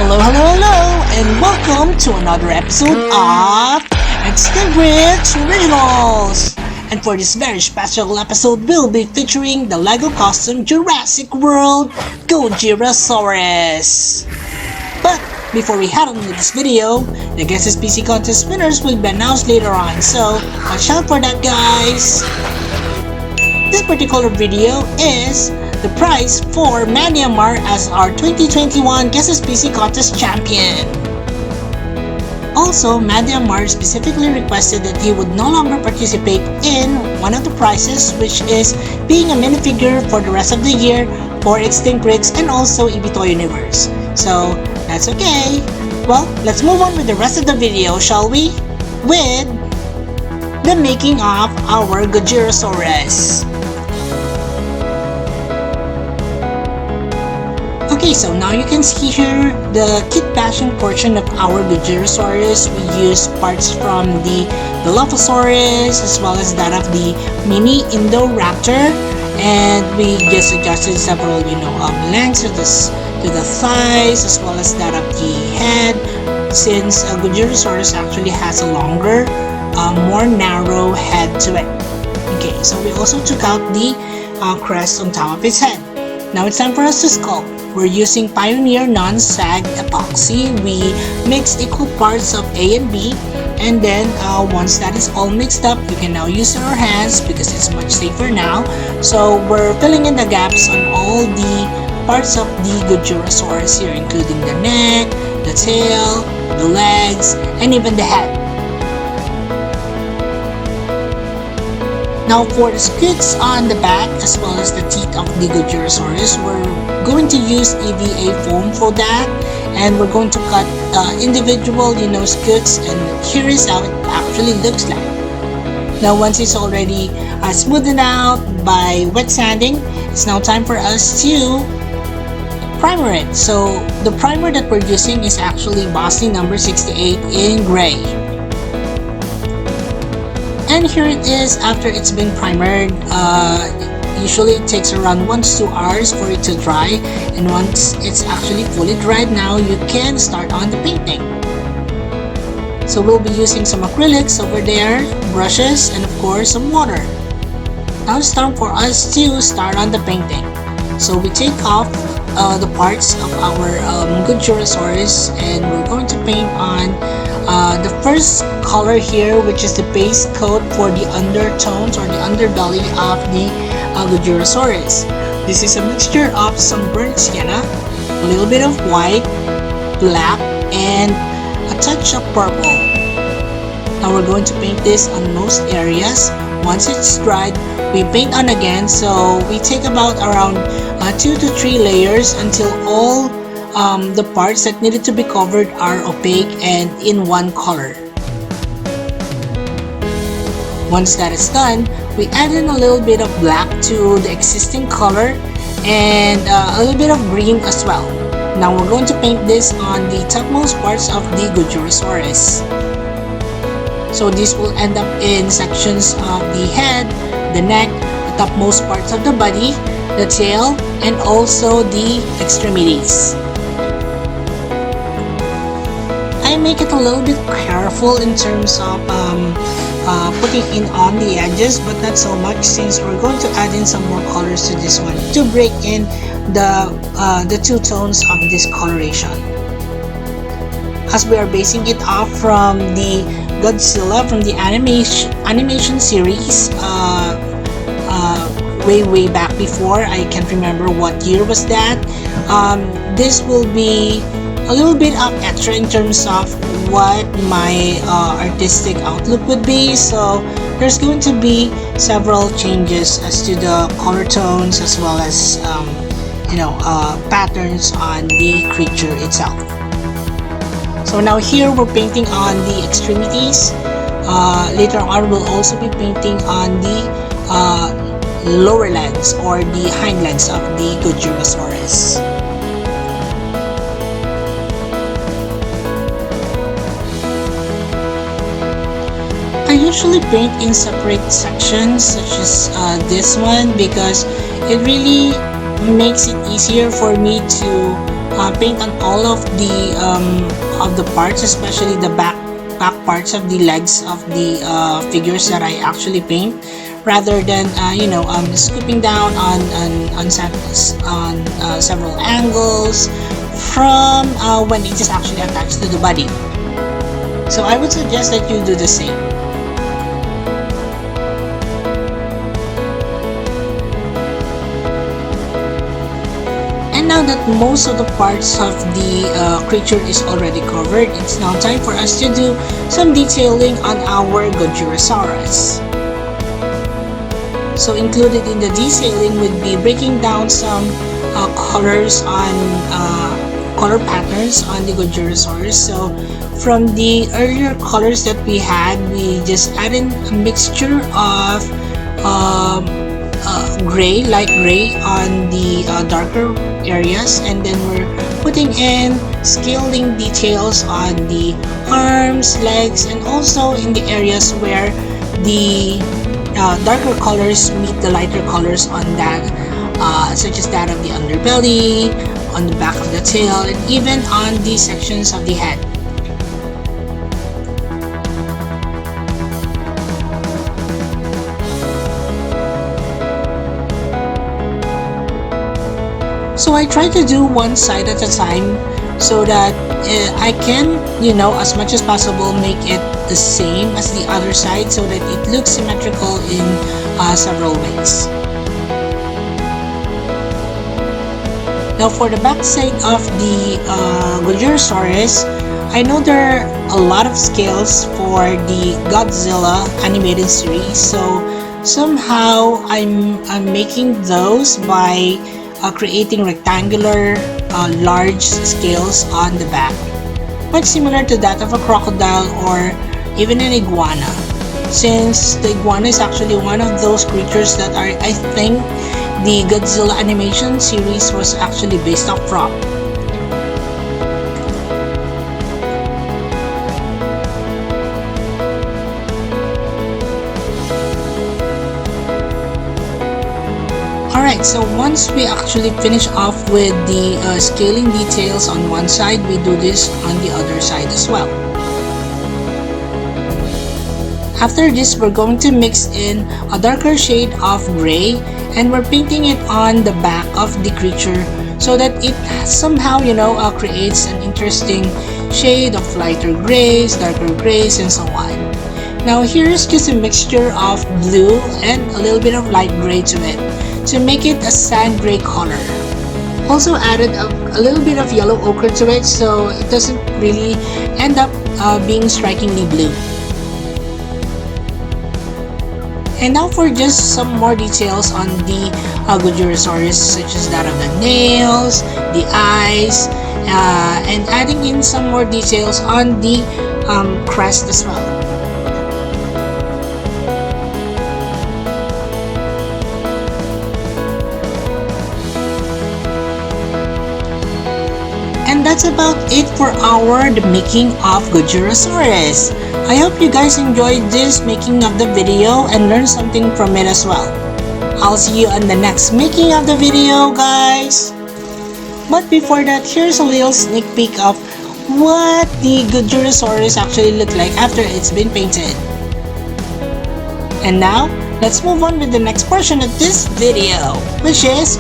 Hello, and welcome to another episode of Extinct Originals. And for this very special episode, we'll be featuring the LEGO custom Jurassic World Gojirasaurus. But before we head on to this video, the guest SPECIE contest winners will be announced later on, so watch out for that, guys. This particular video is the prize for MANDAAMAR as our 2021 Guest SPECIE Contest Champion. Also, MANDAAMAR specifically requested that he would no longer participate in one of the prizes, which is being a minifigure for the rest of the year for Extinct Rigs and also Ibito Universe. So, that's okay. Well, let's move on with the rest of the video, shall we? With the making of our Gojirasaurus. Okay, so now you can see here the kit bashing portion of our Gojirasaurus. We use parts from the Dilophosaurus as well as that of the mini Indoraptor, and we just adjusted several lengths to the thighs as well as that of the head, since Gojirasaurus actually has a longer, more narrow head to it. Okay, so we also took out the crest on top of his head. Now it's time for us to sculpt. We're using Pioneer non-sag epoxy. We mix equal parts of A and B, and then once that is all mixed up, we can now use our hands because it's much safer now. So we're filling in the gaps on all the parts of the Gojirasaurus here, including the neck, the tail, the legs, and even the head. Now for the scutes on the back as well as the teeth of the Gojirasaurus, we're going to use EVA foam for that, and we're going to cut individual scutes, and here is how it actually looks like. Now once it's already smoothed out by wet sanding, it's now time for us to primer it. So the primer that we're using is actually Bosley number 68 in gray. And here it is after it's been primered. Usually it takes around 1 to 2 hours for it to dry, and once it's actually fully dried, now you can start on the painting. So we'll be using some acrylics over there, brushes, and of course some water. Now it's time for us to start on the painting. So we take off the parts of our Gojirasaurus, and we're going to paint on the first color here, which is the base coat for the undertones or the underbelly of the Gojirasaurus. This is a mixture of some burnt sienna, a little bit of white, black, and a touch of purple. Now we're going to paint this on most areas. Once it's dried, we paint on again, so we take about around 2 to 3 layers until all the parts that needed to be covered are opaque and in one color. Once that is done, we add in a little bit of black to the existing color and a little bit of green as well. Now we're going to paint this on the topmost parts of the Gojirasaurus. So this will end up in sections of the head, the neck, the topmost parts of the body, the tail, and also the extremities. I make it a little bit careful in terms of putting in on the edges, but not so much, since we're going to add in some more colors to this one to break in the two tones of this coloration. As we are basing it off from the Godzilla from the animation series way back before, I can't remember what year was that. This will be a little bit of extra in terms of what my artistic outlook would be. So there's going to be several changes as to the color tones as well as patterns on the creature itself. So now here we're painting on the extremities. Later on we'll also be painting on the lower legs or the hind legs of the Gojirasaurus. I usually paint in separate sections such as this one, because it really makes it easier for me to paint on all of the parts, especially the back parts of the legs of the figures that I actually paint, rather than scooping down on several angles from when it is actually attached to the body. So I would suggest that you do the same. And now that most of the parts of the creature is already covered, it's now time for us to do some detailing on our Gojirasaurus. So included in the detailing would be breaking down some colors on color patterns on the Gojirasaurus. So from the earlier colors that we had, we just added a mixture of gray, light gray on the darker areas, and then we're putting in scaling details on the arms, legs, and also in the areas where the darker colors meet the lighter colors on that, such as that of the underbelly, on the back of the tail, and even on the sections of the head. So I try to do one side at a time so that I can, as much as possible, make it the same as the other side so that it looks symmetrical in several ways. Now for the back side of the Gojirasaurus, I know there are a lot of scales for the Godzilla animated series, so somehow I'm making those by creating rectangular large scales on the back, quite similar to that of a crocodile or even an iguana, since the iguana is actually one of those creatures that I think the Godzilla animation series was actually based off from. Alright, so once we actually finish off with the scaling details on one side, we do this on the other side as well. After this, we're going to mix in a darker shade of gray, and we're painting it on the back of the creature so that it somehow, creates an interesting shade of lighter grays, darker grays, and so on. Now here's just a mixture of blue and a little bit of light gray to it, to make it a sand gray color. Also added a little bit of yellow ochre to it so it doesn't really end up being strikingly blue. And now for just some more details on the Gojirasaurus, such as that of the nails, the eyes, and adding in some more details on the crest as well. And that's about it for the making of Gojirasaurus. I hope you guys enjoyed this making of the video and learned something from it as well. I'll see you on the next making of the video, guys. But before that, here's a little sneak peek of what the Gojirasaurus actually looked like after it's been painted. And now, let's move on with the next portion of this video, which is,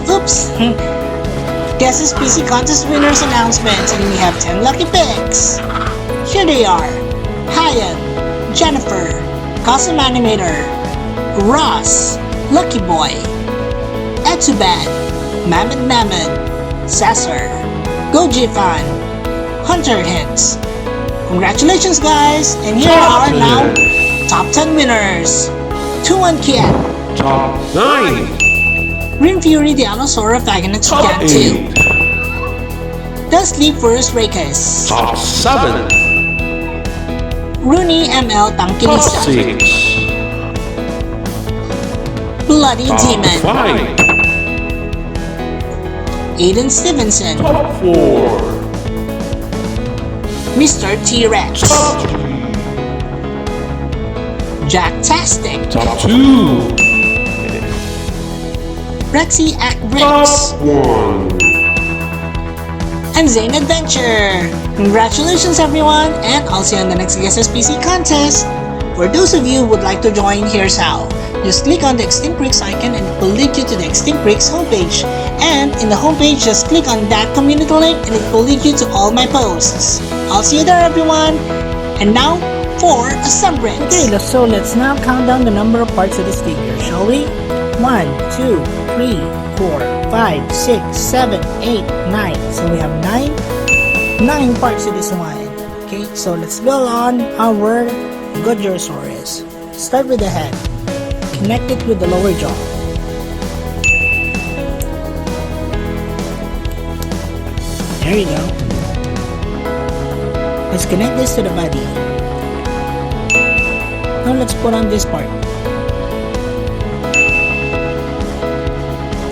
Guess the SPECIE contest winners announcements, and we have 10 lucky picks. Here they are: Hyatt, Jennifer, Custom Animator, Ross, Lucky Boy, Etubad, Mamad, Sasser, Gojifan, Hunter Hints. Congratulations, guys! And here are now top 10 winners. 2-1 Kian, Top 9. Green Fury the Allosaur of Aganax Top Cat 2. 8. The Sleepers Rakus. Top 7. Rooney ML Top Tangkilista. 6. Bloody Top Demon. 5. Aiden Stevenson. Top 4. Mr. T-Rex. Top 3. Jack Tastic. Top 2. Rexy Act Top Bricks. 1. and Zane Adventure. Congratulations everyone, and I'll see you on the next Guess SPC contest. For those of you who would like to join, here's how. Just click on the Extinct Bricks icon and it will lead you to the Extinct Bricks homepage. And in the homepage, just click on that community link and it will lead you to all my posts. I'll see you there everyone. And now, for a sunbreak. Okay, so let's now count down the number of parts of this figure, shall we? 1, 2, 3, 4, 5, 6, 7, 8, 9. So we have 9 parts to this one. Okay, so let's build on our Gojirasaurus. Start with the head. Connect it with the lower jaw. There you go. Let's connect this to the body. Now let's put on this part.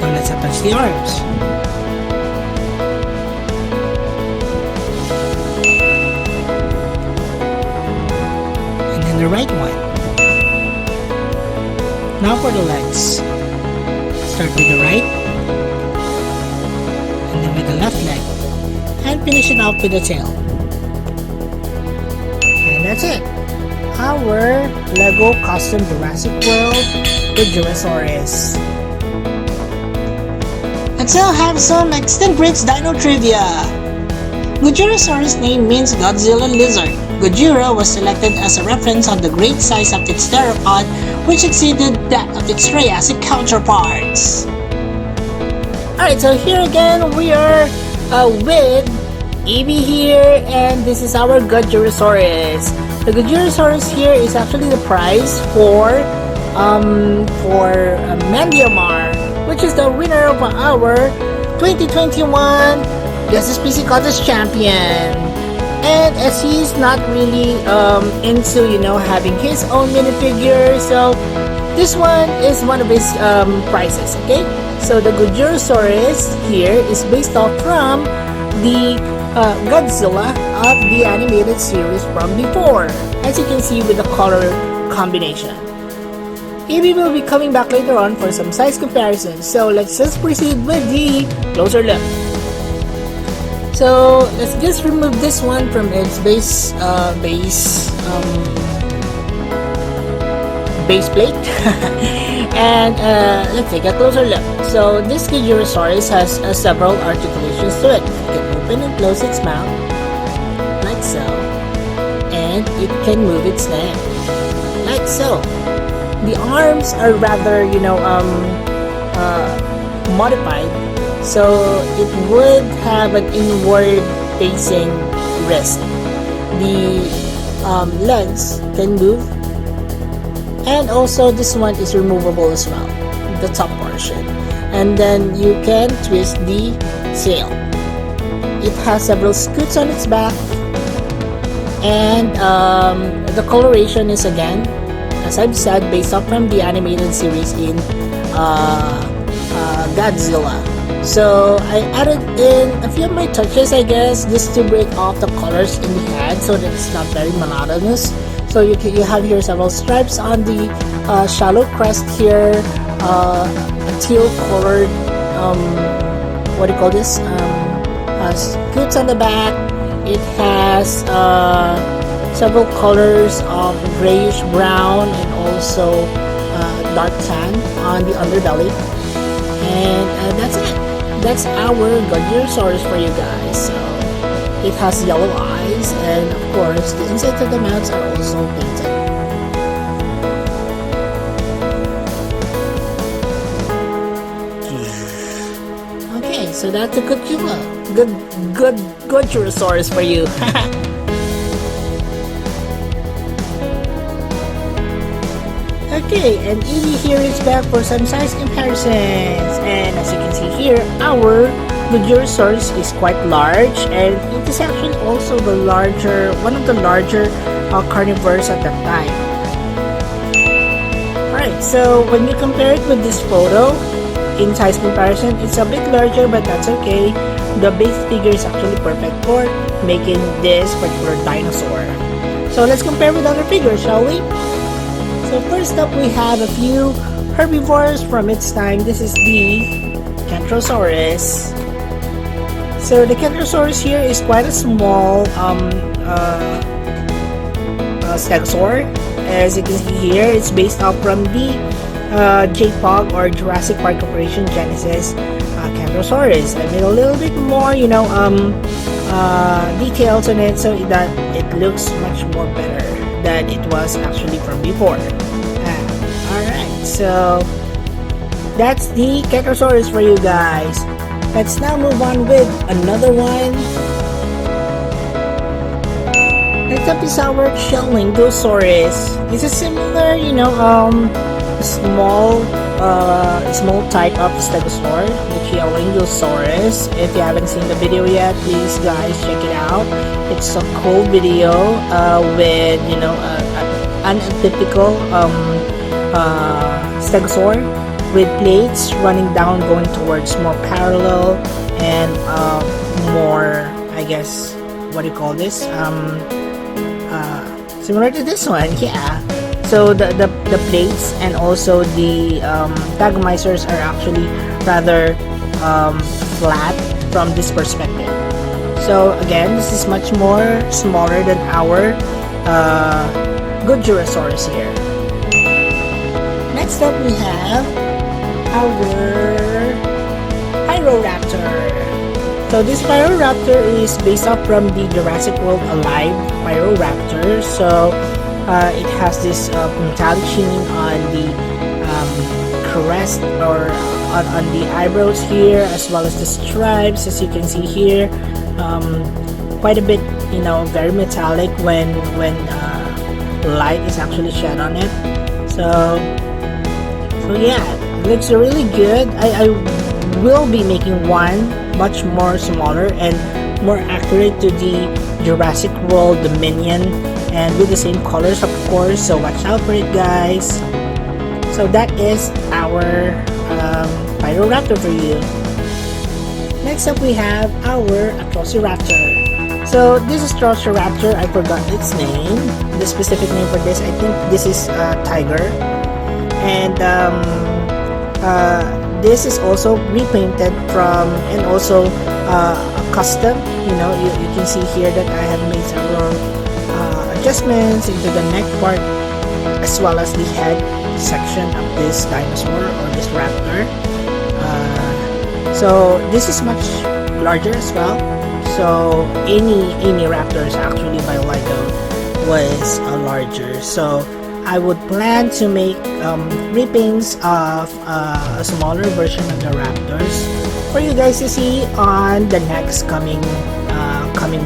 Now let's attach the arms. And then the right one. Now for the legs. Start with the right. And then with the left leg. And finish it off with the tail. And that's it. Our Lego custom Jurassic World Gojirasaurus. Let's now have some Extinct Bricks Dino Trivia. Gojirasaurus' name means Godzilla lizard. Gojira was selected as a reference on the great size of its theropod, which exceeded that of its Triassic counterparts. Alright, so here again we are with Evie here, and this is our Gojirasaurus. The Gojirasaurus here is actually the prize for MANDAAMAR, which is the winner of our 2021 SPECIE Contest Champion. And as he's not really into, having his own minifigure, so this one is one of his prizes, okay? So the Gojirasaurus here is based off from the Godzilla of the animated series from before, as you can see with the color combination. Evie will be coming back later on for some size comparisons, so let's just proceed with the closer look. So let's just remove this one from its base plate and let's take a closer look. So this Gojirasaurus has several articulations to it. It can open and close its mouth like so, and it can move its neck like so. The arms are rather modified, so it would have an inward facing wrist. The legs can move, and also this one is removable as well, the top portion, and then you can twist the tail. It has several scoots on its back, and the coloration is, again, as I've said, based off from the animated series in Godzilla. So I added in a few of my touches, I guess, just to break off the colors in the head so that it's not very monotonous. So you have here several stripes on the shallow crest here, a teal colored, what do you call this? Scoots on the back. It has several colors of grayish brown and also dark tan on the underbelly. And that's it. That's our Gojirasaurus for you guys. So it has yellow eyes, and of course the insides of the mouths are also painted. Okay, so that's a good Gojirasaurus for you. Okay, and Evie here is back for some size comparisons, and as you can see here, our Gojirasaurus is quite large, and it is actually also one of the larger carnivores at that time. Alright, so when you compare it with this photo, in size comparison, it's a bit larger, but that's okay. The base figure is actually perfect for making this particular dinosaur. So let's compare with other figures, shall we? So first up, we have a few herbivores from its time. This is the Kentrosaurus. So the Gojirasaurus here is quite a small stegosaur. As you can see here, it's based off from the JPOG or Jurassic Park Corporation Genesis Gojirasaurus. I made a little bit more, details on it so that it looks much more better than it was actually from before. Alright, so that's the Gojirasaurus for you guys. Let's now move on with another one. Next up is our Allangosaurus. It's a similar, small type of stegosaur, the Allangosaurus. If you haven't seen the video yet, please guys check it out. It's a cool video with an atypical stegosaur with plates running down, going towards more parallel and more, I guess, what do you call this? Similar to this one, yeah. So the plates and also the antagonizers are actually rather flat from this perspective. So again, this is much more smaller than our Gojirasaurus here. Next up we have our Pyroraptor. So this Pyroraptor is based off from the Jurassic World Alive Pyroraptor. So it has this metallic sheen on the crest or on the eyebrows here, as well as the stripes, as you can see here. Quite a bit, very metallic when light is actually shed on it. So yeah, it looks really good. I will be making one much more smaller and more accurate to the Jurassic World Dominion, and with the same colors, of course. So watch out for it, guys. So that is our Pyroraptor for you. Next up we have our Atrociraptor. So this is Atrociraptor. I forgot its name, the specific name for this. I think this is tiger, and this is also repainted from, and also custom. You can see here that I have made several adjustments into the neck part, as well as the head section of this dinosaur or this raptor. So this is much larger as well. So any raptors actually by LYKA was larger. So I would plan to make repaints of a smaller version of the raptors for you guys to see on the next coming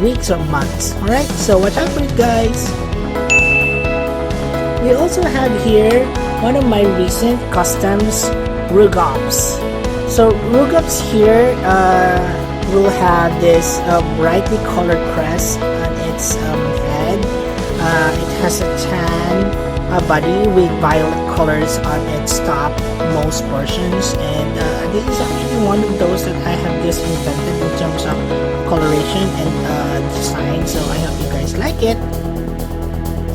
weeks or months. Alright, so watch out for it, guys. We also have here one of my recent customs Rugops. So Rugops here will have this brightly colored crest on its head. It has a tan body with violet colors on its top most portions, and this is actually one of those that I have just invented in terms of coloration and design. So I hope you guys like it.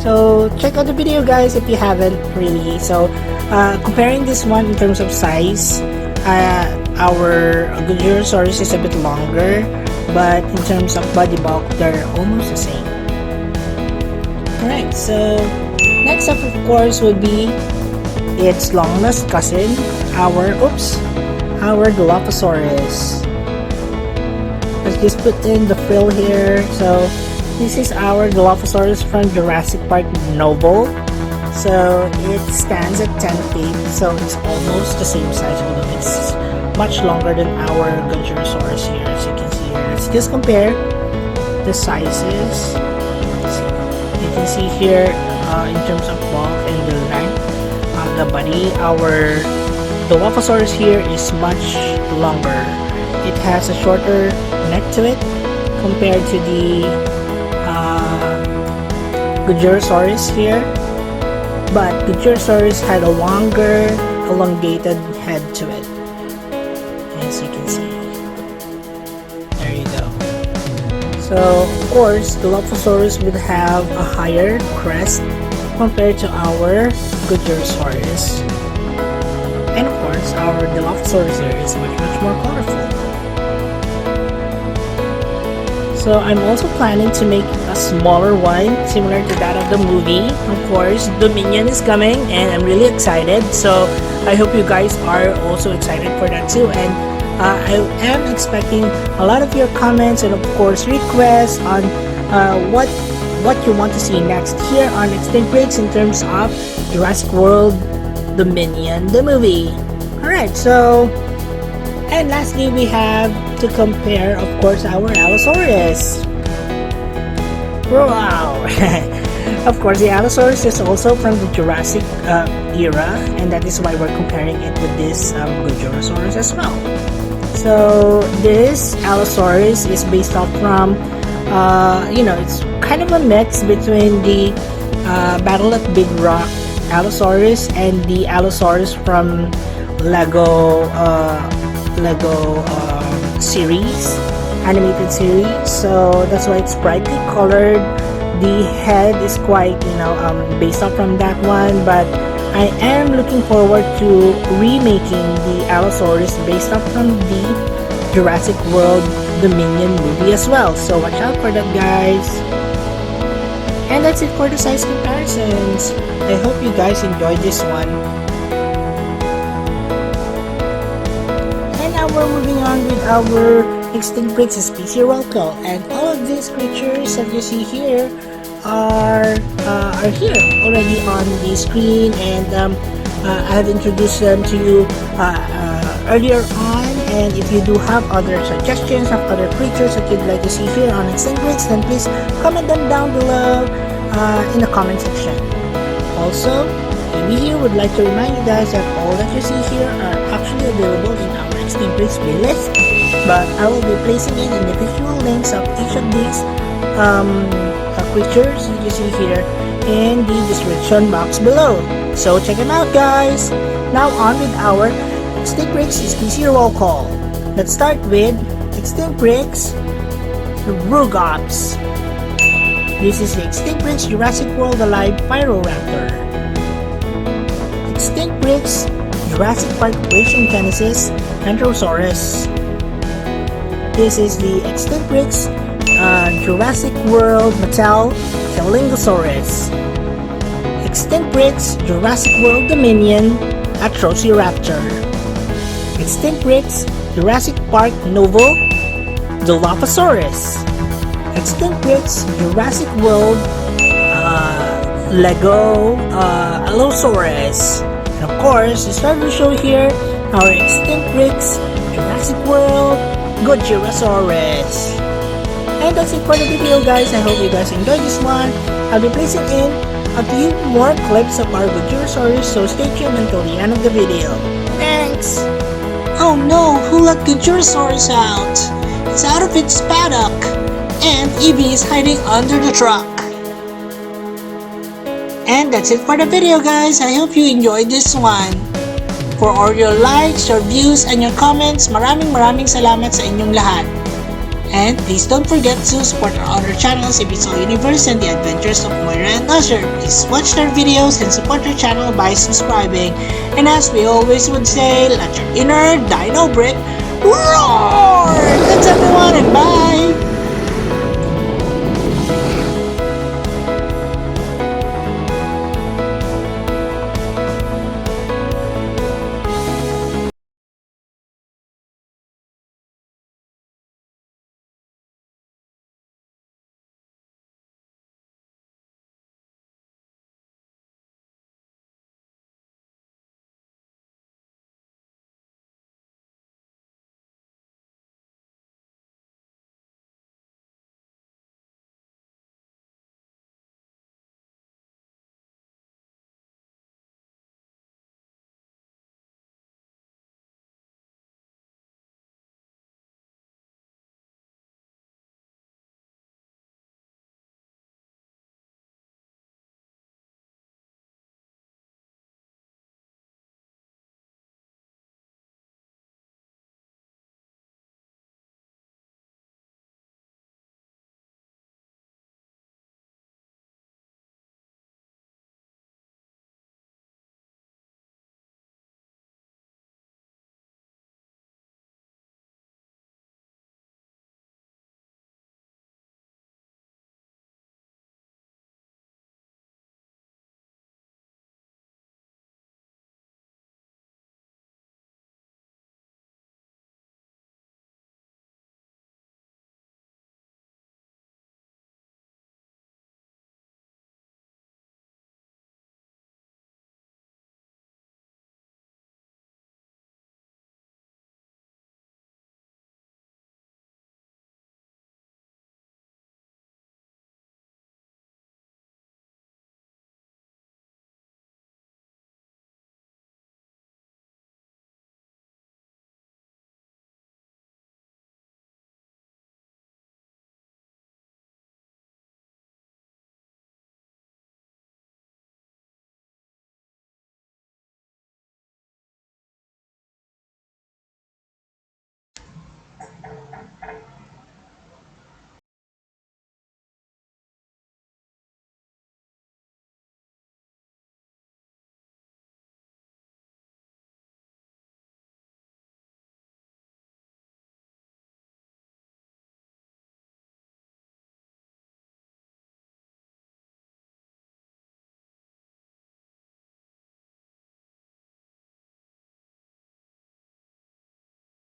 So check out the video, guys, if you haven't really. So comparing this one in terms of size, our Gojirasaurus is a bit longer, but in terms of body bulk, they're almost the same. Alright, so next up, of course, would be its long-lost cousin, our Dilophosaurus. Let's just put in the frill here. So this is our Dilophosaurus from Jurassic Park Noble. So it stands at 10 feet, so it's almost the same size, although it's much longer than our Gojirasaurus here, as you can see here. Let's just compare the sizes. You can see here in terms of bulk and the length of the body, our Dilophosaurus here is much longer. It has a shorter neck to it compared to the Gojirasaurus here, but Gojirasaurus had a longer, elongated head to it, as you can see. There you go. So, of course, the Dilophosaurus would have a higher crest compared to our Gojirasaurus. And of course, our Dilophosaurus here is much more colorful. So I'm also planning to make a smaller one similar to that of the movie. Of course, Dominion is coming and I'm really excited. So I hope you guys are also excited for that too. And I am expecting a lot of your comments and of course requests on what you want to see next here on Extinct Breaks in terms of Jurassic World Dominion, the movie. Alright, so and lastly we have to compare of course our Allosaurus. Wow! Of course the Allosaurus is also from the Jurassic era, and that is why we're comparing it with this Gojirasaurus as well. So this Allosaurus is based off from it's kind of a mix between the Battle at Big Rock Allosaurus and the Allosaurus from Lego series, animated series. So that's why it's brightly colored. The head is quite based off from that one, but I am looking forward to remaking the Allosaurus based off from the Jurassic World Dominion movie as well. So watch out for that, guys. And that's it for the size comparisons. I hope you guys enjoyed this one. And now we're moving on with our Extinct Breaks SPECIE roll call. And all of these creatures that you see here are here already on the screen, and I have introduced them to you earlier on. And if you do have other suggestions of other creatures that you'd like to see here on Extinct Breaks, then please comment them down below in the comment section. Also, we here would like to remind you guys that all that you see here are actually available in our Extinct Breaks playlist, but I will be placing in individual links of each of these creatures that you see here in the description box below. So check them out, guys. Now on with our Extinct Breaks SPECIE roll call. Let's start with Extinct Breaks Rugops. This is the Extinct Breaks Jurassic World Alive Pyroraptor. Extinct Breaks Jurassic Park Operation Genesis Ankylosaurus. This is the Extinct Breaks Jurassic World Mattel Telingosaurus. Extinct Breaks Jurassic World Dominion Atrociraptor. Extinct Breaks Jurassic Park Novel Dilophosaurus. Extinct Breaks Jurassic World Lego Allosaurus. And of course, to start the show here, our Extinct Breaks Jurassic World Gojirasaurus. And that's it for the video, guys. I hope you guys enjoyed this one. I'll be placing in a few more clips of our Gojirasaurus, so stay tuned until the end of the video. Thanks! Oh no, who let Gojirasaurus out? It's out of its paddock, and Evie is hiding under the truck. And that's it for the video, guys. I hope you enjoyed this one. For all your likes, your views, and your comments, maraming salamat sa inyong lahat. And please don't forget to support our other channels, Ibiso Universe and The Adventures of Moira and Usher. Please watch their videos and support their channel by subscribing. And as we always would say, let your inner dino brick roar! Thanks everyone and bye!